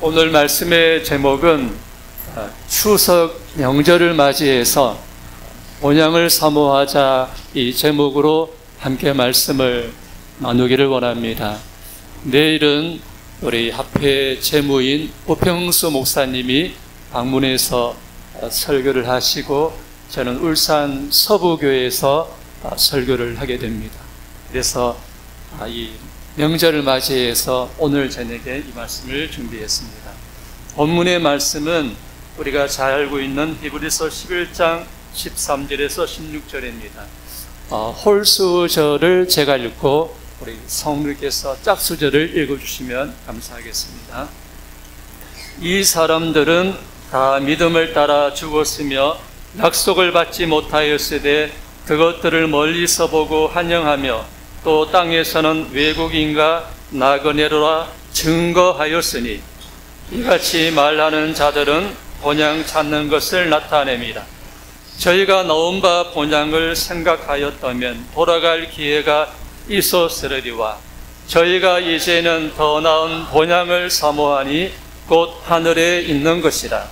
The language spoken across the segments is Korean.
오늘 말씀의 제목은 추석 명절을 맞이해서 본향을 사모하자 이 제목으로 함께 말씀을 나누기를 원합니다. 내일은 우리 합회 제무인 오평수 목사님이 방문해서 설교를 하시고 저는 울산 서부교회에서 설교를 하게 됩니다. 그래서 이 명절을 맞이해서 오늘 저녁에 이 말씀을 준비했습니다. 본문의 말씀은 우리가 잘 알고 있는 히브리서 11장 13절에서 16절입니다. 홀수절을 제가 읽고 우리 성도께서 짝수절을 읽어주시면 감사하겠습니다. 이 사람들은 다 믿음을 따라 죽었으며 약속을 받지 못하였으되 그것들을 멀리서 보고 환영하며 또 땅에서는 외국인과 나그네로라 증거하였으니 이같이 말하는 자들은 본향 찾는 것을 나타냅니다. 저희가 나온 바 본향을 생각하였다면 돌아갈 기회가 있었으리와 저희가 이제는 더 나은 본향을 사모하니 곧 하늘에 있는 것이라.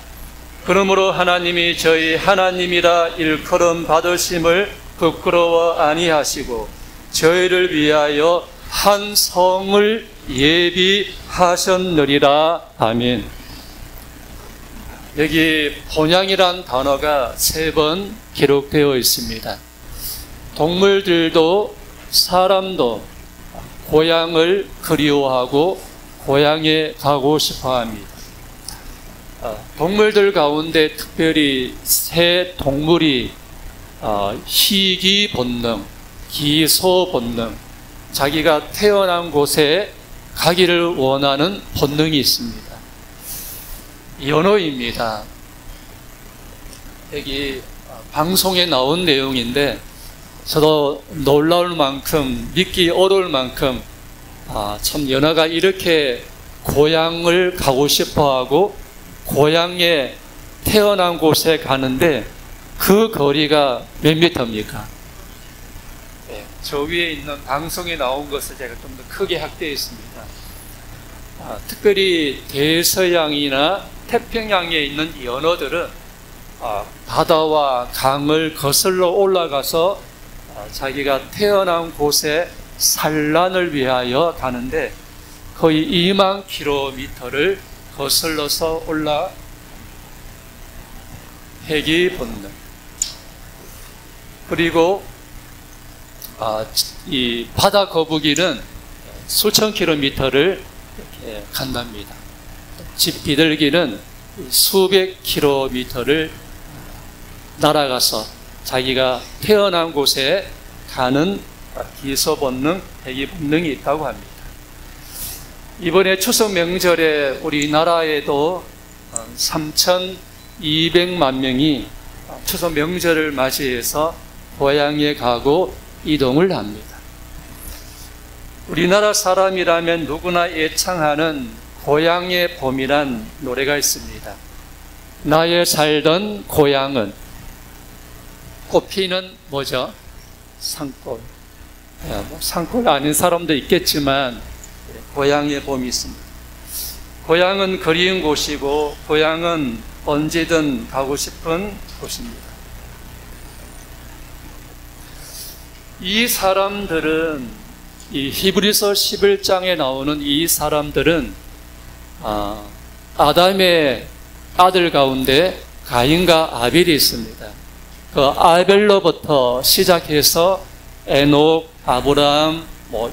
그러므로 하나님이 저희 하나님이라 일컬음 받으심을 부끄러워 아니하시고 저희를 위하여 한 성을 예비하셨느리라. 아멘. 여기 본향이란 단어가 3번 기록되어 있습니다. 동물들도 사람도 고향을 그리워하고 고향에 가고 싶어 합니다. 동물들 가운데 특별히 새 동물이 희귀 본능, 기소 본능, 자기가 태어난 곳에 가기를 원하는 본능이 있습니다. 연어입니다. 여기 방송에 나온 내용인데 저도 놀라울 만큼 믿기 어려울 만큼 참 연어가 이렇게 고향을 가고 싶어하고 고향에 태어난 곳에 가는데 그 거리가 몇 미터입니까? 저 위에 있는 방송에 나온 것을 제가 좀 더 크게 확대했습니다. 특별히 대서양이나 태평양에 있는 연어들은 바다와 강을 거슬러 올라가서 자기가 태어난 곳에 산란을 위하여 가는데 거의 2만 킬로미터를 거슬러서 올라 회귀 본능. 그리고 이 바다 거북이는 수천 킬로미터를 이렇게 간답니다. 집 비둘기는 수백 킬로미터를 날아가서 자기가 태어난 곳에 가는 기소 본능, 회귀 본능이 있다고 합니다. 이번에 추석 명절에 우리나라에도 3,200만 명이 추석 명절을 맞이해서 고향에 가고 이동을 합니다. 우리나라 사람이라면 누구나 애창하는 고향의 봄이란 노래가 있습니다. 나의 살던 고향은 꽃피는 뭐죠? 산골. 산골 아닌 사람도 있겠지만 고향의 봄이 있습니다. 고향은 그리운 곳이고 고향은 언제든 가고 싶은 곳입니다. 이 사람들은 이 히브리서 11장에 나오는 이 사람들은 아담의 아들 가운데 가인과 아벨이 있습니다. 그 아벨로부터 시작해서 에녹, 아브라함,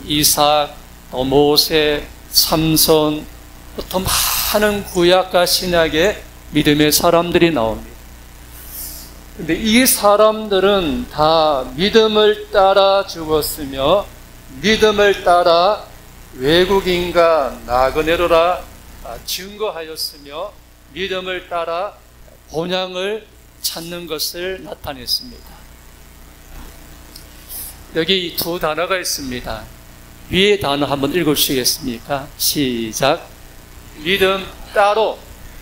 이삭, 모세, 삼손, 또 많은 구약과 신약의 믿음의 사람들이 나옵니다. 근데 이 사람들은 다 믿음을 따라 죽었으며 믿음을 따라 외국인과 나그네로라 증거하였으며 믿음을 따라 본향을 찾는 것을 나타냈습니다. 여기 2 단어가 있습니다. 위에 단어 한번 읽어주시겠습니까? 시작. 믿음 따로,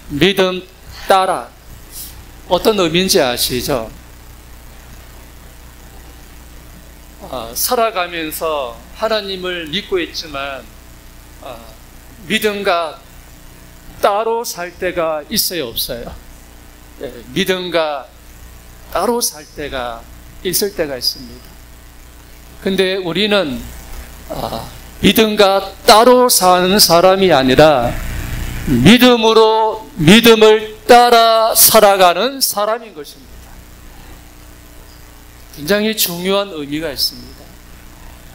믿음 따라. 어떤 의미인지 아시죠? 살아가면서 하나님을 믿고 있지만 믿음과 따로 살 때가 있어요, 없어요? 믿음과 따로 살 때가 있을 때가 있습니다. 근데 우리는 믿음과 따로 사는 사람이 아니라 믿음으로 믿음을 따라 살아가는 사람인 것입니다. 굉장히 중요한 의미가 있습니다.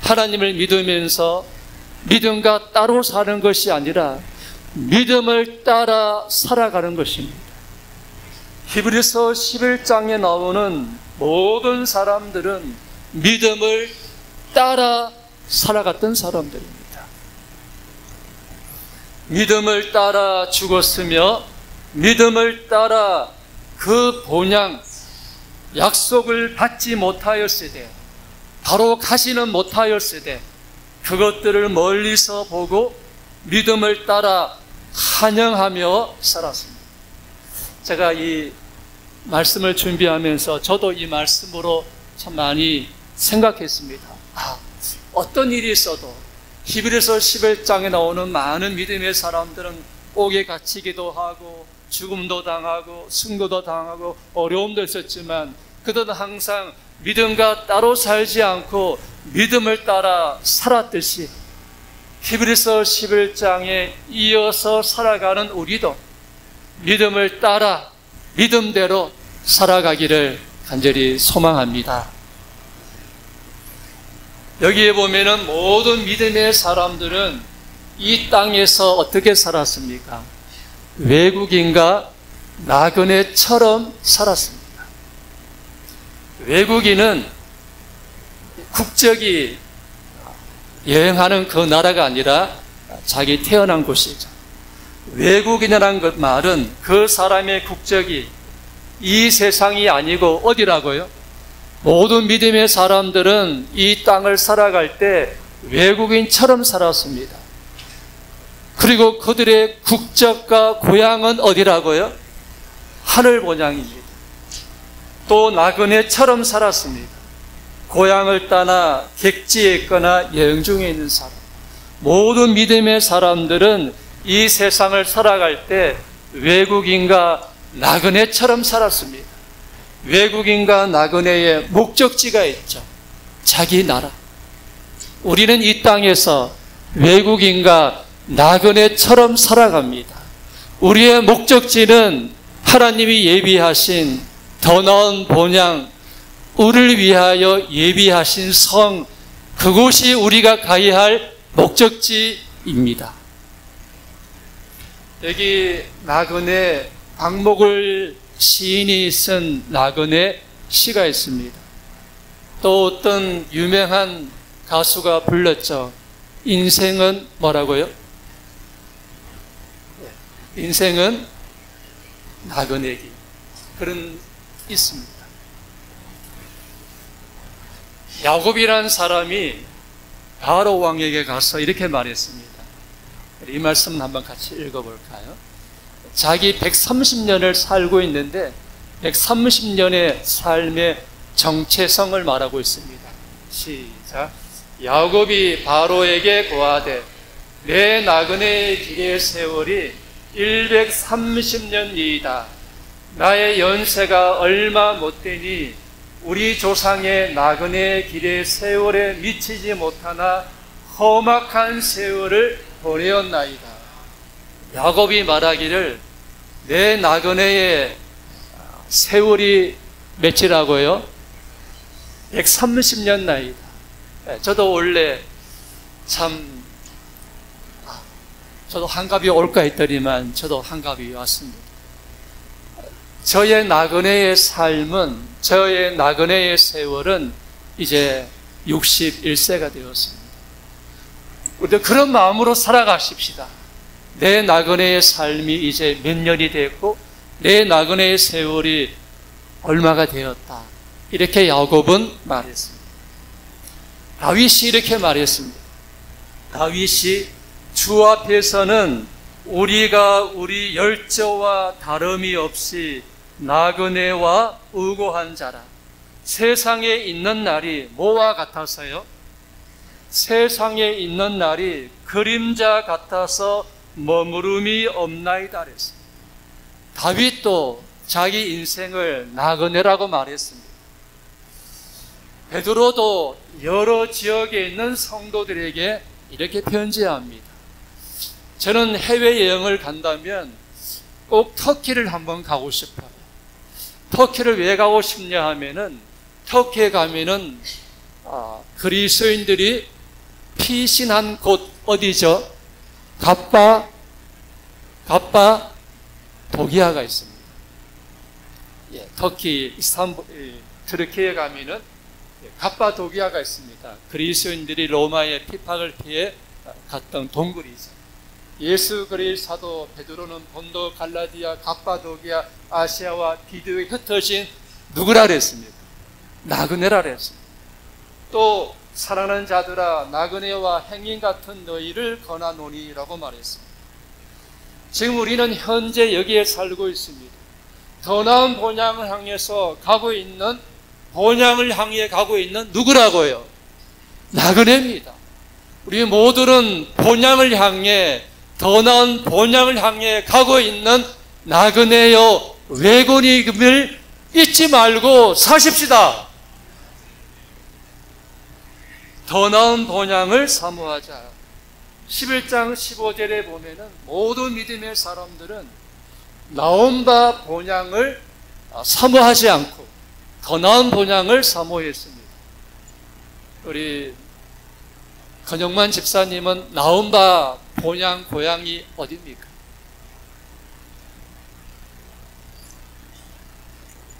하나님을 믿으면서 믿음과 따로 사는 것이 아니라 믿음을 따라 살아가는 것입니다. 히브리서 11장에 나오는 모든 사람들은 믿음을 따라 살아갔던 사람들입니다. 믿음을 따라 죽었으며 믿음을 따라 그 본향, 약속을 받지 못하였으되 바로 가지는 못하였으되 그것들을 멀리서 보고 믿음을 따라 환영하며 살았습니다. 제가 이 말씀을 준비하면서 저도 이 말씀으로 참 많이 생각했습니다. 어떤 일이 있어도 히브리서 11장에 나오는 많은 믿음의 사람들은 옥에 갇히기도 하고 죽음도 당하고 승고도 당하고 어려움도 있었지만 그들은 항상 믿음과 따로 살지 않고 믿음을 따라 살았듯이 히브리서 11장에 이어서 살아가는 우리도 믿음을 따라 믿음대로 살아가기를 간절히 소망합니다. 여기에 보면은 모든 믿음의 사람들은 이 땅에서 어떻게 살았습니까? 외국인과 나그네처럼 살았습니다. 외국인은 국적이 여행하는 그 나라가 아니라 자기 태어난 곳이죠. 외국인이라는 말은 그 사람의 국적이 이 세상이 아니고 어디라고요? 모든 믿음의 사람들은 이 땅을 살아갈 때 외국인처럼 살았습니다. 그리고 그들의 국적과 고향은 어디라고요? 하늘 본향입니다. 또 나그네처럼 살았습니다. 고향을 떠나 객지에 있거나 여행 중에 있는 사람. 모든 믿음의 사람들은 이 세상을 살아갈 때 외국인과 나그네처럼 살았습니다. 외국인과 나그네의 목적지가 있죠. 자기 나라. 우리는 이 땅에서 외국인과 나그네처럼 살아갑니다. 우리의 목적지는 하나님이 예비하신 더 나은 본향, 우리를 위하여 예비하신 성, 그곳이 우리가 가야 할 목적지입니다. 여기 나그네 박목을 시인이 쓴 나그네 시가 있습니다. 또 어떤 유명한 가수가 불렀죠. 인생은 뭐라고요? 인생은 나그네기. 그런 있습니다. 야곱이라는 사람이 바로 왕에게 가서 이렇게 말했습니다. 이 말씀 한번 같이 읽어볼까요? 자기 130년을 살고 있는데 130년의 삶의 정체성을 말하고 있습니다. 시작. 야곱이 바로에게 고하되 내 나그네의 길의 세월이 130년이다. 나의 연세가 얼마 못되니 우리 조상의 나그네의 길의 세월에 미치지 못하나 험악한 세월을 보내었나이다. 야곱이 말하기를 내 나그네의 세월이 며칠이라고요? 130년 나이다. 저도 원래 저도 한갑이 올까 했더니만 저도 한갑이 왔습니다. 저의 나그네의 삶은, 저의 나그네의 세월은 이제 61세가 되었습니다. 우리도 그런 마음으로 살아가십시다. 내 나그네의 삶이 이제 몇 년이 됐고 내 나그네의 세월이 얼마가 되었다. 이렇게 야곱은 말했습니다. 다윗이 이렇게 말했습니다. 다윗이 주 앞에서는 우리가 우리 열조와 다름이 없이 나그네와 우고한 자라. 세상에 있는 날이 뭐와 같아서요? 세상에 있는 날이 그림자 같아서 머무름이 없나이다 그랬습니다. 다윗도 자기 인생을 나그네라고 말했습니다. 베드로도 여러 지역에 있는 성도들에게 이렇게 편지합니다. 저는 해외여행을 간다면 꼭 터키를 한번 가고 싶어요. 터키를 왜 가고 싶냐 하면은 터키에 가면은 그리스도인들이 피신한 곳 어디죠? 갑바도기아가 있습니다. 터키 이스탄불 트르키에 가면은 갑바도기아가 있습니다. 그리스도인들이 로마의 핍박을 피해 갔던 동굴이죠. 예수 그리스도의 사도 베드로는 본도, 갈라디아, 갑바도기아, 아시아와 비두에 흩어진 누구라 그랬습니까? 나그네라 그랬습니다. 또 사랑하는 자들아 나그네와 행인 같은 너희를 권하노니라고 말했습니다. 지금 우리는 현재 여기에 살고 있습니다. 더 나은 본향을 향해서 가고 있는, 본향을 향해 가고 있는 누구라고요? 나그네입니다. 우리 모두는 본향을 향해, 더 나은 본향을 향해 가고 있는 나그네요 외군임을 잊지 말고 사십시다. 더 나은 본향을 사모하자. 11장 15절에 보면은 모든 믿음의 사람들은 나온 바 본향을 사모하지 않고 더 나은 본향을 사모했습니다. 우리 건영만 집사님은 나온 바 본향 고향이 어디입니까?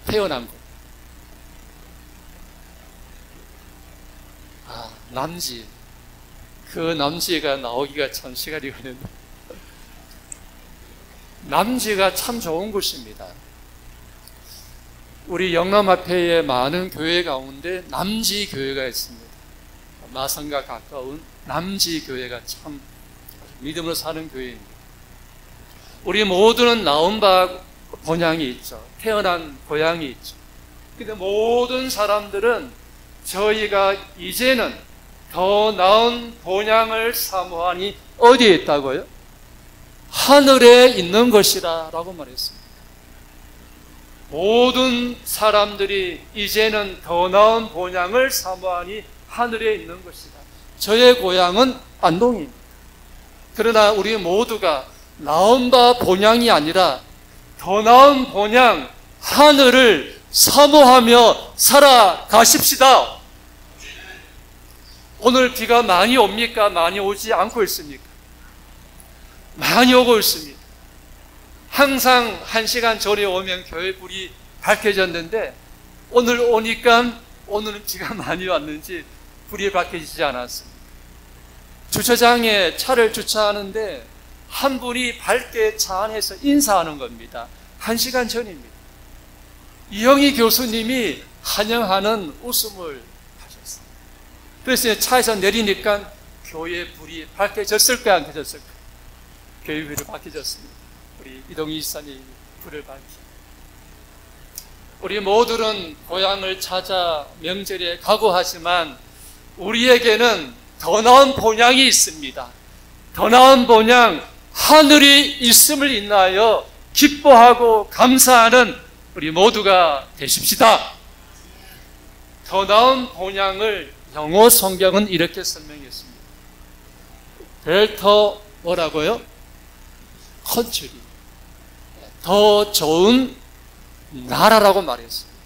태어난 곳. 남지. 그 남지가 나오기가 참 시간이 걸렸는데 남지가 참 좋은 곳입니다. 우리 영남 앞에의 많은 교회 가운데 남지 교회가 있습니다. 마산과 가까운 남지 교회가 참 믿음으로 사는 교회입니다. 우리 모두는 나온 바 본향이 있죠. 태어난 고향이 있죠. 근데 모든 사람들은 저희가 이제는 더 나은 본향을 사모하니 어디에 있다고요? 하늘에 있는 것이다 라고 말했습니다. 모든 사람들이 이제는 더 나은 본향을 사모하니 하늘에 있는 것이다. 저의 고향은 안동입니다. 그러나 우리 모두가 나은 바 본향이 아니라 더 나은 본향, 하늘을 사모하며 살아가십시다. 오늘 비가 많이 옵니까? 많이 오지 않고 있습니까? 많이 오고 있습니다. 항상 1시간 전에 오면 교회 불이 밝혀졌는데 오늘 오니까 오늘은 비가 많이 왔는지 불이 밝혀지지 않았습니다. 주차장에 차를 주차하는데 한 분이 밝게 차 안에서 인사하는 겁니다. 1시간 전입니다. 이영희 교수님이 환영하는 웃음을 하셨어요. 그래서 차에서 내리니까 교회 불이 밝혀졌을까요? 안 켜졌을까요? 교회 불이 밝혀졌습니다. 우리 이동희 지사님이 불을 밝히. 우리 모두는 고향을 찾아 명절에 가고 하지만 우리에게는 더 나은 본향이 있습니다. 더 나은 본향, 하늘이 있음을 인하여 기뻐하고 감사하는 우리 모두가 되십시다. 더 나은 본향을 영어 성경은 이렇게 설명했습니다. 벨터 뭐라고요? 컨트리. 더 좋은 나라라고 말했습니다.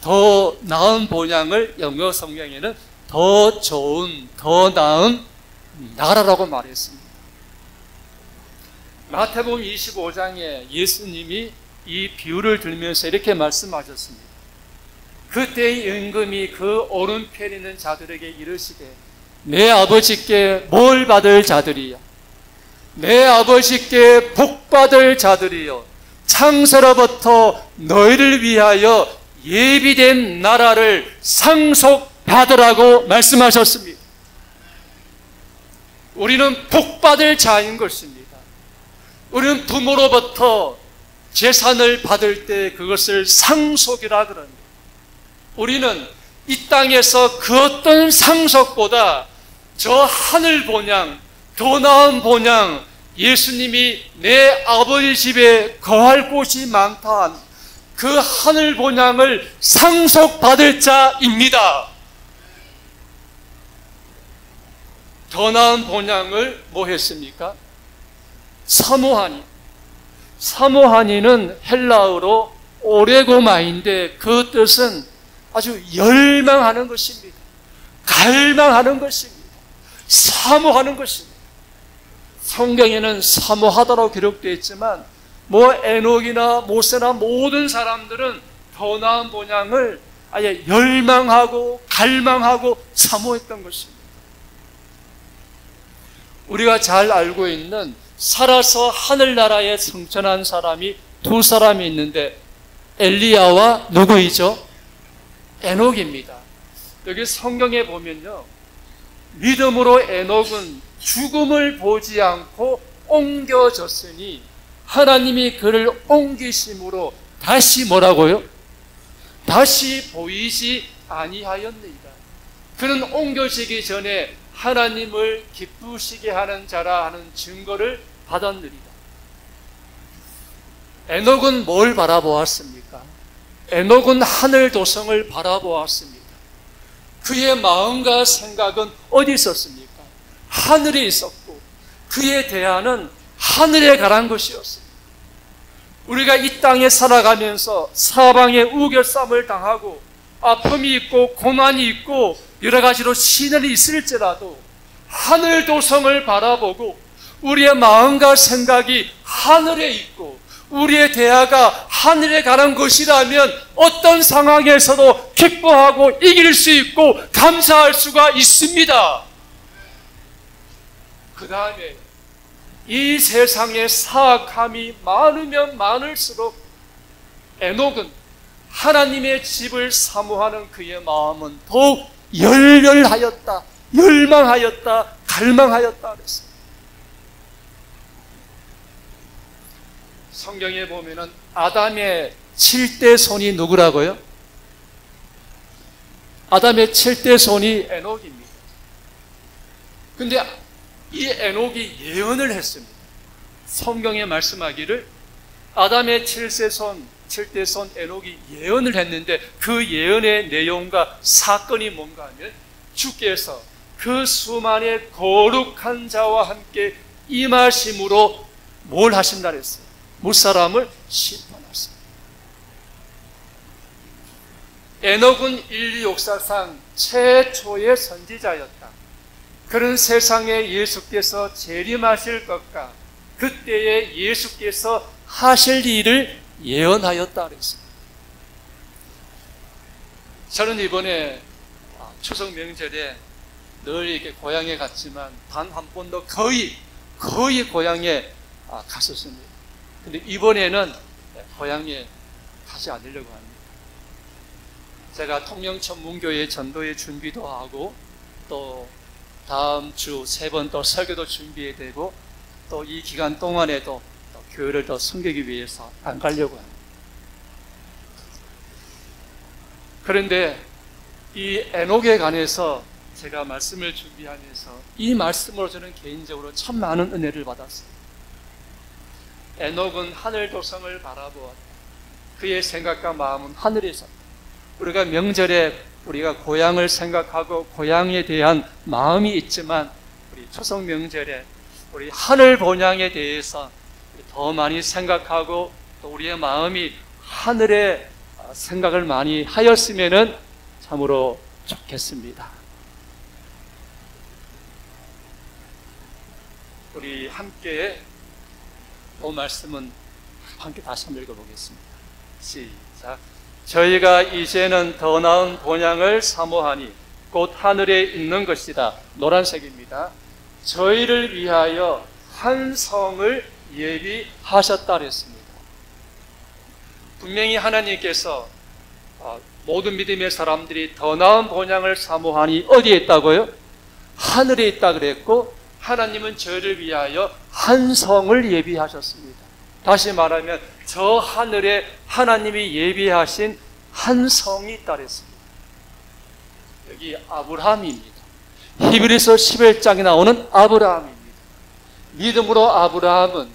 더 나은 본향을 영어 성경에는 더 좋은, 더 나은 나라라고 말했습니다. 마태복음 25장에 예수님이 이 비유를 들면서 이렇게 말씀하셨습니다. 그때의 임금이 그 오른편에 있는 자들에게 이르시되 내 아버지께 뭘 받을 자들이야? 내 아버지께 복 받을 자들이여 창세로부터 너희를 위하여 예비된 나라를 상속받으라고 말씀하셨습니다. 우리는 복 받을 자인 것입니다. 우리는 부모로부터 재산을 받을 때 그것을 상속이라 그럽니다. 우리는 이 땅에서 그 어떤 상속보다 저 하늘 본향, 더 나은 본향, 예수님이 내 아버지 집에 거할 곳이 많다, 그 하늘 본향을 상속받을 자입니다. 더 나은 본향을 뭐 했습니까? 사모하니. 사모하니는 헬라어로 오레고마인데 그 뜻은 아주 열망하는 것입니다. 갈망하는 것입니다. 사모하는 것입니다. 성경에는 사모하다라고 기록되어 있지만 뭐 에녹이나 모세나 모든 사람들은 더 나은 본향을 아예 열망하고 갈망하고 사모했던 것입니다. 우리가 잘 알고 있는 살아서 하늘나라에 승천한 사람이 두 사람이 있는데 엘리야와 누구이죠? 에녹입니다. 여기 성경에 보면요, 믿음으로 에녹은 죽음을 보지 않고 옮겨졌으니 하나님이 그를 옮기심으로 다시 뭐라고요? 다시 보이지 아니하였느니라. 그는 옮겨지기 전에 하나님을 기쁘시게 하는 자라 하는 증거를 받았느니라. 에녹은 뭘 바라보았습니까? 에녹은 하늘 도성을 바라보았습니다. 그의 마음과 생각은 어디 있었습니까? 하늘에 있었고 그의 대안은 하늘에 가란 것이었습니다. 우리가 이 땅에 살아가면서 사방에 우겨쌈을 당하고 아픔이 있고 고난이 있고 여러 가지로 시련이 있을지라도 하늘 도성을 바라보고 우리의 마음과 생각이 하늘에 있고 우리의 대화가 하늘에 가는 것이라면 어떤 상황에서도 기뻐하고 이길 수 있고 감사할 수가 있습니다. 그 다음에 이 세상의 사악함이 많으면 많을수록 에녹은 하나님의 집을 사모하는 그의 마음은 더욱 열렬하였다, 열망하였다, 갈망하였다 그랬습니다. 성경에 보면은 아담의 7대 손이 누구라고요? 아담의 7대 손이 에녹입니다. 근데 이 에녹이 예언을 했습니다. 성경에 말씀하기를 아담의 7대 손 에녹이 예언을 했는데 그 예언의 내용과 사건이 뭔가 하면 주께서 그 수만의 거룩한 자와 함께 임하심으로 뭘 하신다 그랬어요? 무사람을 심판하셨습니다. 에녹은 인류 역사상 최초의 선지자였다. 그런 세상에 예수께서 재림하실 것과 그때에 예수께서 하실 일을 예언하였다 그랬습니다. 저는 이번에 추석 명절에 늘 이렇게 고향에 갔지만 단 한 번도 거의 고향에 갔었습니다. 근데 이번에는 고향에 가지 않으려고 합니다. 제가 통영천문교회 전도회 준비도 하고 또 다음 주 3번 또 설교도 준비해야 되고 또 이 기간 동안에도 또 교회를 더 섬기기 위해서 안 가려고 합니다. 그런데 이 에녹에 관해서 제가 말씀을 준비하면서 이 말씀으로 저는 개인적으로 참 많은 은혜를 받았습니다. 에녹은 하늘 도성을 바라보았다. 그의 생각과 마음은 하늘에 있었다. 우리가 명절에 우리가 고향을 생각하고 고향에 대한 마음이 있지만 우리 추석 명절에 우리 하늘 본향에 대해서 더 많이 생각하고 또 우리의 마음이 하늘에 생각을 많이 하였으면 참으로 좋겠습니다. 우리 함께 그 말씀은 함께 다시 한번 읽어보겠습니다. 시작. 저희가 이제는 더 나은 본향을 사모하니 곧 하늘에 있는 것이다. 노란색입니다. 저희를 위하여 한 성을 예비하셨다 그랬습니다. 분명히 하나님께서 모든 믿음의 사람들이 더 나은 본향을 사모하니 어디에 있다고요? 하늘에 있다 그랬고 하나님은 저희를 위하여 한 성을 예비하셨습니다. 다시 말하면 저 하늘에 하나님이 예비하신 한 성이 있다 그랬습니다. 여기 아브라함입니다. 히브리서 11장에 나오는 아브라함입니다. 믿음으로 아브라함은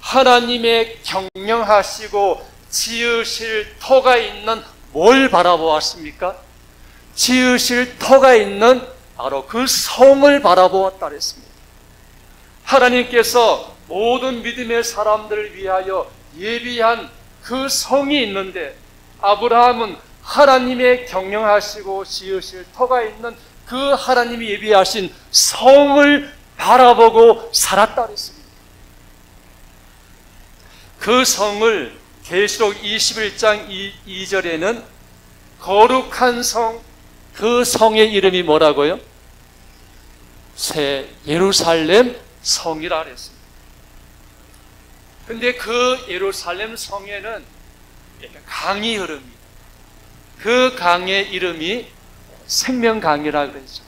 하나님의 경영하시고 지으실 터가 있는 뭘 바라보았습니까? 지으실 터가 있는 바로 그 성을 바라보았다 그랬습니다. 하나님께서 모든 믿음의 사람들을 위하여 예비한 그 성이 있는데 아브라함은 하나님의 경영하시고 지으실 터가 있는 그 하나님이 예비하신 성을 바라보고 살았다 그랬습니다. 그 성을 계시록 21장 2절에는 거룩한 성, 그 성의 이름이 뭐라고요? 새 예루살렘 성이라 그랬습니다. 근데 그 예루살렘 성에는 강이 흐릅니다. 그 강의 이름이 생명강이라 그러죠.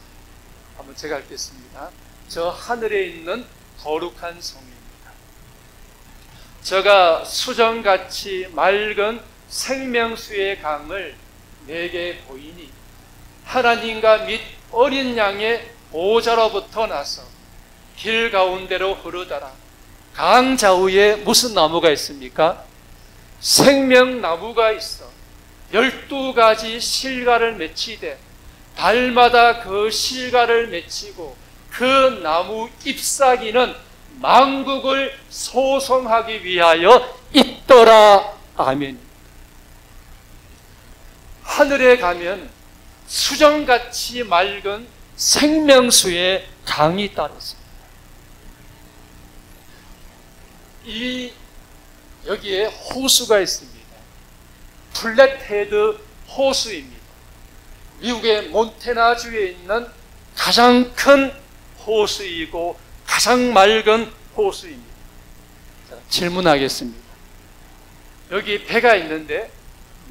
한번 제가 읽겠습니다. 저 하늘에 있는 거룩한 성입니다. 저가 수정같이 맑은 생명수의 강을 내게 보이니 하나님과 및 어린 양의 보호자로부터 나서 길 가운데로 흐르더라. 강 좌우에 무슨 나무가 있습니까? 생명나무가 있어 12가지 실과를 맺히되 달마다 그 실과를 맺히고 그 나무 잎사귀는 만국을 소송하기 위하여 있더라. 아멘. 하늘에 가면 수정같이 맑은 생명수의 강이 따르습니다. 여기에 호수가 있습니다. 플랫헤드 호수입니다. 미국의 몬태나주에 있는 가장 큰 호수이고 가장 맑은 호수입니다. 자, 질문하겠습니다. 여기 배가 있는데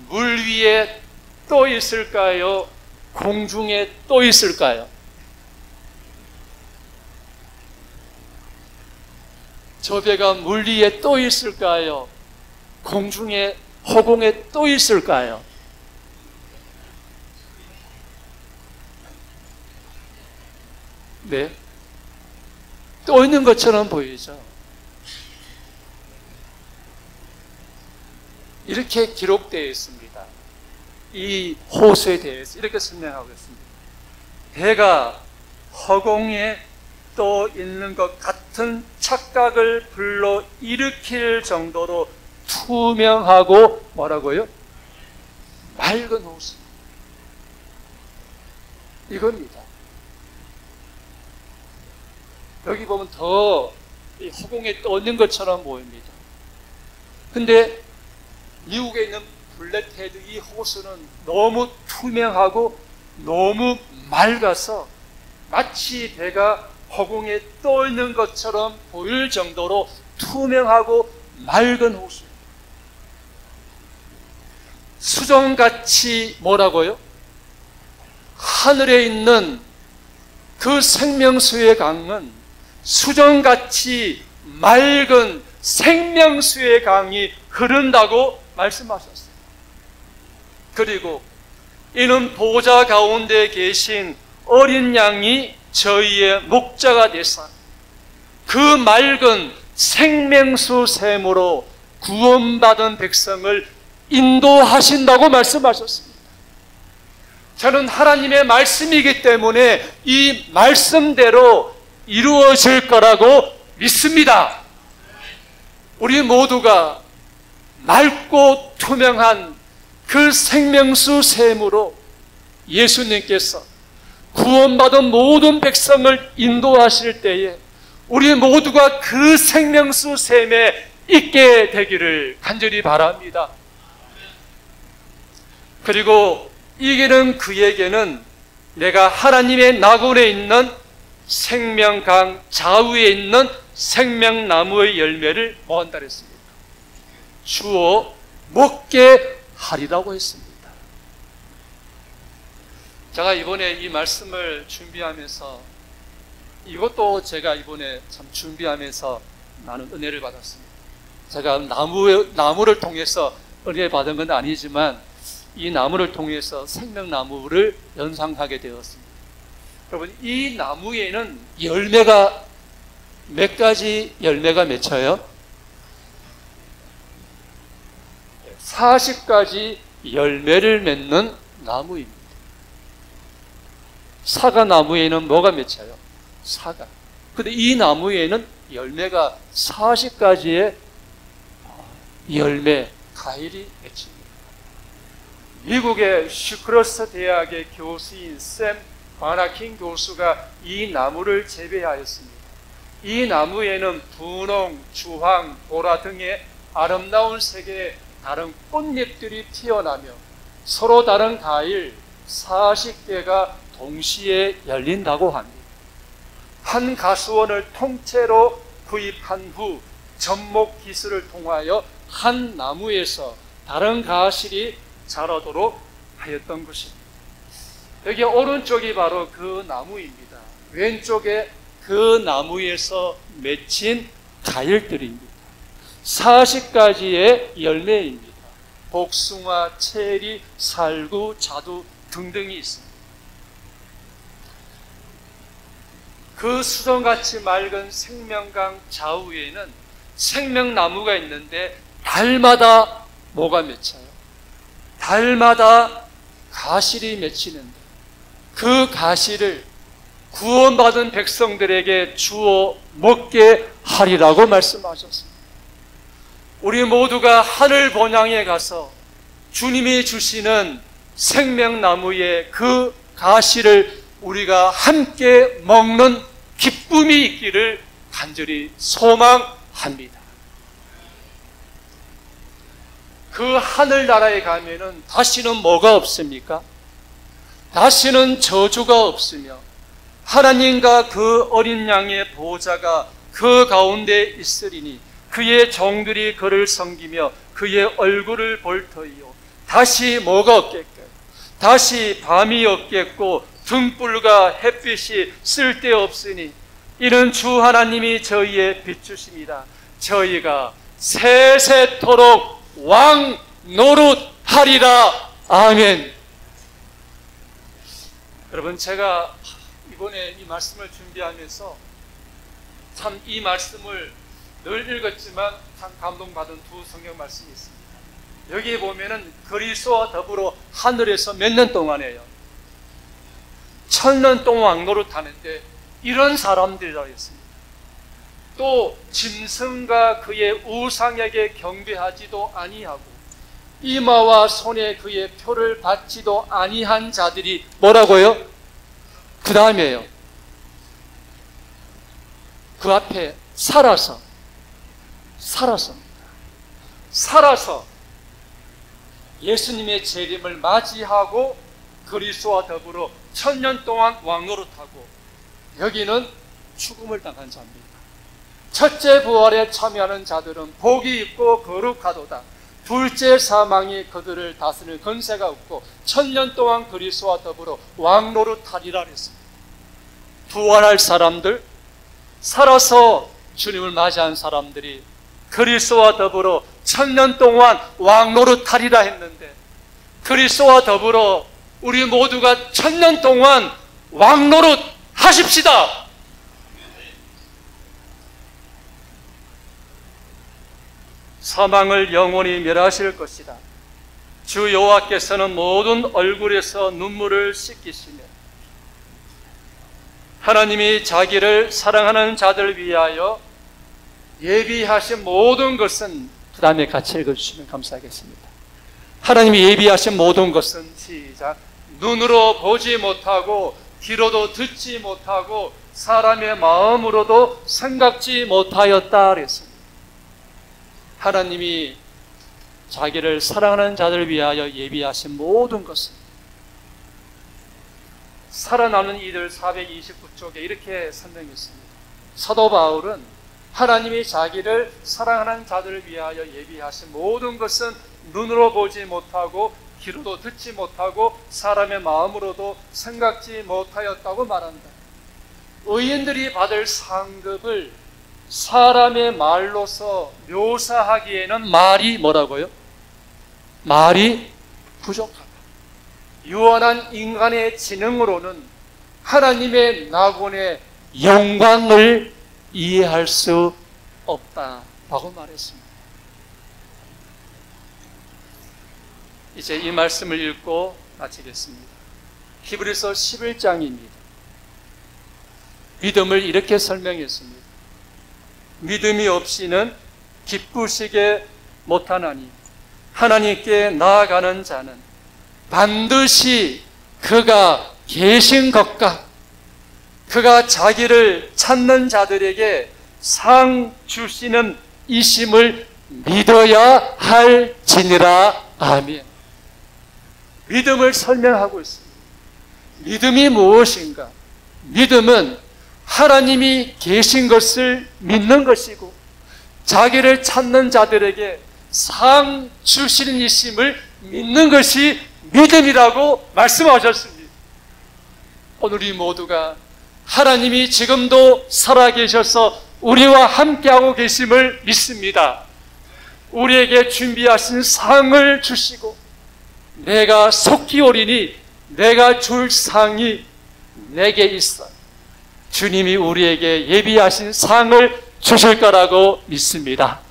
물 위에 떠 있을까요? 공중에 떠 있을까요? 저 배가 물 위에 떠 있을까요? 공중에, 허공에 떠 있을까요? 네. 떠 있는 것처럼 보이죠. 이렇게 기록되어 있습니다. 이 호수에 대해서 이렇게 설명하고 있습니다. 배가 허공에 떠 있는 것 같은 착각을 불러 일으킬 정도로 투명하고 뭐라고요? 맑은 호수. 이겁니다. 여기 보면 더 허공에 떠 있는 것처럼 보입니다. 근데 미국에 있는 블랙헤드 이 호수는 너무 투명하고 너무 맑아서 마치 배가 허공에 떠 있는 것처럼 보일 정도로 투명하고 맑은 호수. 수정같이 뭐라고요? 하늘에 있는 그 생명수의 강은 수정같이 맑은 생명수의 강이 흐른다고 말씀하셨어요. 그리고 이는 보좌 가운데 계신 어린 양이 저희의 목자가 되사 그 맑은 생명수 샘으로 구원받은 백성을 인도하신다고 말씀하셨습니다. 저는 하나님의 말씀이기 때문에 이 말씀대로 이루어질 거라고 믿습니다. 우리 모두가 맑고 투명한 그 생명수 샘으로 예수님께서 구원받은 모든 백성을 인도하실 때에 우리 모두가 그 생명수 샘에 있게 되기를 간절히 바랍니다. 그리고 이기는 그에게는 내가 하나님의 낙원에 있는 생명강 좌우에 있는 생명나무의 열매를 뭐한다 그랬습니다? 주어 먹게 하리라고 했습니다. 제가 이번에 이 말씀을 준비하면서 이것도 제가 이번에 참 준비하면서 많은 은혜를 받았습니다. 제가 나무를 통해서 은혜 받은 건 아니지만 이 나무를 통해서 생명나무를 연상하게 되었습니다. 여러분, 이 나무에는 열매가 몇 가지 열매가 맺혀요? 40가지 열매를 맺는 나무입니다. 사과 나무에는 뭐가 맺혀요? 사과. 근데 이 나무에는 열매가 40가지의 열매, 과일이 맺힙니다. 미국의 슈크로스 대학의 교수인 샘 바나킨 교수가 이 나무를 재배하였습니다. 이 나무에는 분홍, 주황, 보라 등의 아름다운 색의 다른 꽃잎들이 피어나며 서로 다른 과일 40개가 동시에 열린다고 합니다. 한 가수원을 통째로 구입한 후 접목 기술을 통하여 한 나무에서 다른 과실이 자라도록 하였던 것입니다. 여기 오른쪽이 바로 그 나무입니다. 왼쪽에 그 나무에서 맺힌 과일들입니다. 40가지의 열매입니다. 복숭아, 체리, 살구, 자두 등등이 있습니다. 그 수정같이 맑은 생명강 좌우에는 생명나무가 있는데 달마다 뭐가 맺혀요? 달마다 가실이 맺히는데 그 가실을 구원받은 백성들에게 주어 먹게 하리라고 말씀하셨습니다. 우리 모두가 하늘 본향에 가서 주님이 주시는 생명나무의 그 가실을 우리가 함께 먹는 기쁨이 있기를 간절히 소망합니다. 그 하늘나라에 가면은 다시는 뭐가 없습니까? 다시는 저주가 없으며 하나님과 그 어린 양의 보호자가 그 가운데 있으리니 그의 종들이 그를 섬기며 그의 얼굴을 볼 터이요. 다시 뭐가 없겠고요? 다시 밤이 없겠고 등불과 햇빛이 쓸데없으니 이는 주 하나님이 저희의 비추심이라. 저희가 세세토록 왕 노릇하리라. 아멘. 여러분, 제가 이번에 이 말씀을 준비하면서 참 이 말씀을 늘 읽었지만 참 감동받은 두 성경 말씀이 있습니다. 여기에 보면은 그리스도와 더불어 하늘에서 몇 년 동안에요? 1000년 동안 왕노릇하는데 이런 사람들이라고 했습니다. 또 짐승과 그의 우상에게 경배하지도 아니하고 이마와 손에 그의 표를 받지도 아니한 자들이 뭐라고요? 그 다음에요. 그 앞에 살아서 예수님의 재림을 맞이하고 그리스도와 더불어 1000년 동안 왕노릇하고 여기는 죽음을 당한 자입니다. 첫째 부활에 참여하는 자들은 복이 있고 거룩하도다. 둘째 사망이 그들을 다스릴 권세가 없고 1000년 동안 그리스도와 더불어 왕노릇하리라 했습니다. 부활할 사람들, 살아서 주님을 맞이한 사람들이 그리스도와 더불어 1000년 동안 왕노릇하리라 했는데 그리스도와 더불어 우리 모두가 1000년 동안 왕노릇 하십시다. 사망을 영원히 멸하실 것이다. 주 여호와께서는 모든 얼굴에서 눈물을 씻기시며 하나님이 자기를 사랑하는 자들을 위하여 예비하신 모든 것은, 그 다음에 같이 읽어주시면 감사하겠습니다. 하나님이 예비하신 모든 것은, 시작, 눈으로 보지 못하고 귀로도 듣지 못하고 사람의 마음으로도 생각지 못하였다 그랬습니다. 하나님이 자기를 사랑하는 자들을 위하여 예비하신 모든 것은, 살아남는 이들 429쪽에 이렇게 설명했습니다. 사도 바울은 하나님이 자기를 사랑하는 자들을 위하여 예비하신 모든 것은 눈으로 보지 못하고 귀로도 듣지 못하고 사람의 마음으로도 생각지 못하였다고 말한다. 의인들이 받을 상급을 사람의 말로서 묘사하기에는 말이 뭐라고요? 말이 부족하다. 유한한 인간의 지능으로는 하나님의 낙원의 영광을 이해할 수 없다라고 말했습니다. 이제 이 말씀을 읽고 마치겠습니다. 히브리서 11장입니다. 믿음을 이렇게 설명했습니다. 믿음이 없이는 기쁘시게 못하나니 하나님께 나아가는 자는 반드시 그가 계신 것과 그가 자기를 찾는 자들에게 상 주시는 이심을 믿어야 할지니라. 아멘. 믿음을 설명하고 있습니다. 믿음이 무엇인가? 믿음은 하나님이 계신 것을 믿는 것이고 자기를 찾는 자들에게 상 주시는 이심을 믿는 것이 믿음이라고 말씀하셨습니다. 오늘 우리 모두가 하나님이 지금도 살아계셔서 우리와 함께하고 계심을 믿습니다. 우리에게 준비하신 상을 주시고 내가 속히 오리니 내가 줄 상이 내게 있어. 주님이 우리에게 예비하신 상을 주실 거라고 믿습니다.